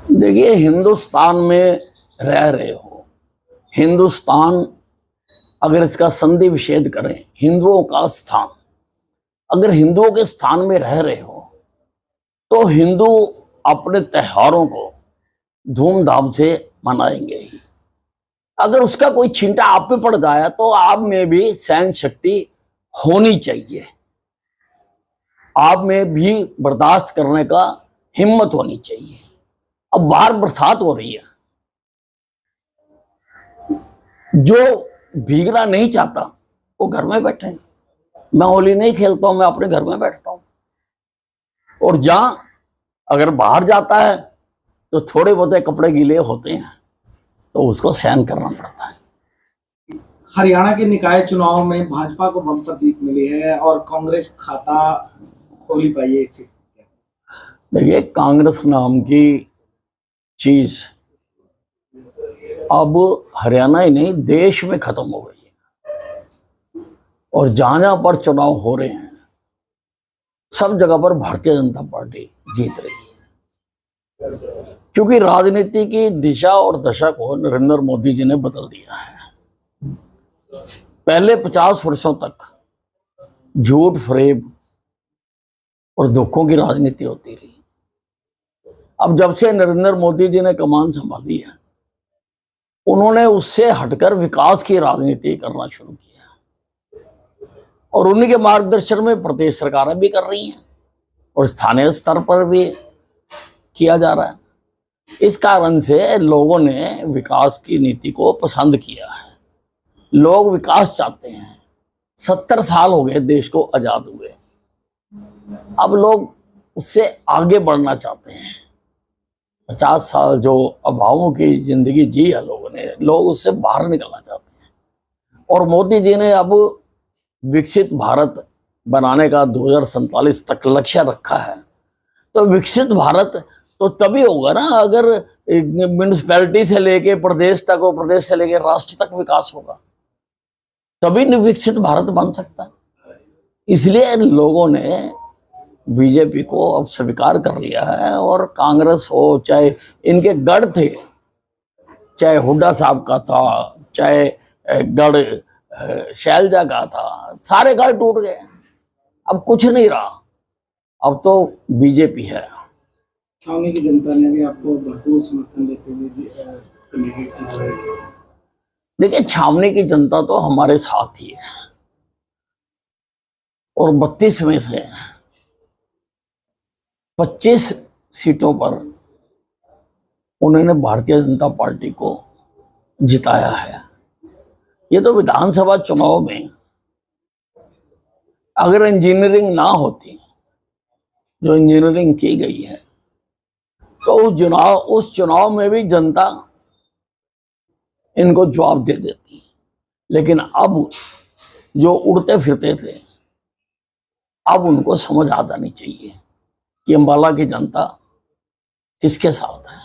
देखिए, हिंदुस्तान में रह रहे हो, हिंदुस्तान अगर इसका संधि विच्छेद करें, हिंदुओं का स्थान, अगर हिंदुओं के स्थान में रह रहे हो तो हिंदू अपने त्योहारों को धूमधाम से मनाएंगे ही। अगर उसका कोई छींटा आप पे पड़ जाए तो आप में भी सहन शक्ति होनी चाहिए, आप में भी बर्दाश्त करने का हिम्मत होनी चाहिए। अब बाहर बरसात हो रही है, जो भीगना नहीं चाहता वो घर में बैठे हैं। मैं होली नहीं खेलता हूं, मैं अपने घर में बैठता हूं। और जहां अगर बाहर जाता है तो थोड़े बहुत कपड़े गीले होते हैं तो उसको सहन करना पड़ता है। हरियाणा के निकाय चुनाव में भाजपा को बम्पर जीत मिली है और कांग्रेस खाता खोल ही पाई है एक सीट। देखिए, कांग्रेस नाम की चीज अब हरियाणा ही नहीं देश में खत्म हो गई है। और जहां जहां पर चुनाव हो रहे हैं सब जगह पर भारतीय जनता पार्टी जीत रही है, क्योंकि राजनीति की दिशा और दशा को नरेंद्र मोदी जी ने बदल दिया है। पहले 50 वर्षों तक झूठ, फरेब और धोखों की राजनीति होती रही। अब जब से नरेंद्र मोदी जी ने कमान संभाली है, उन्होंने उससे हटकर विकास की राजनीति करना शुरू किया और उन्हीं के मार्गदर्शन में प्रदेश सरकारें भी कर रही हैं और स्थानीय स्तर पर भी किया जा रहा है। इस कारण से लोगों ने विकास की नीति को पसंद किया है। लोग विकास चाहते हैं। 70 साल हो गए देश को आजाद हुए, अब लोग उससे आगे बढ़ना चाहते हैं। 50 साल जो अभावों की जिंदगी जी है लोगों ने, लोग उससे बाहर निकलना चाहते हैं। और मोदी जी ने अब विकसित भारत बनाने का 2047 तक लक्ष्य रखा है। तो विकसित भारत तो तभी होगा ना अगर म्यूनिसिपैलिटी से लेके प्रदेश तक और प्रदेश से लेके राष्ट्र तक विकास होगा, तभी विकसित भारत बन सकता है। इसलिए लोगों ने बीजेपी को अब स्वीकार कर लिया है। और कांग्रेस हो, चाहे इनके गढ़ थे, चाहे हुड्डा साहब का था, चाहे गढ़ शैलजा का था, सारे गढ़ टूट गए। अब कुछ नहीं रहा, अब तो बीजेपी है। छावनी की जनता ने भी आपको भरपूर समर्थन देते हुए देखिए, छावनी की जनता तो हमारे साथ ही है और 32 में से 25 सीटों पर उन्होंने भारतीय जनता पार्टी को जिताया है। ये तो विधानसभा चुनाव में अगर इंजीनियरिंग ना होती, जो इंजीनियरिंग की गई है, तो उस चुनाव में भी जनता इनको जवाब दे देती। लेकिन अब जो उड़ते फिरते थे, अब उनको समझ आ जानी चाहिए कि अंबाला की जनता किसके साथ है।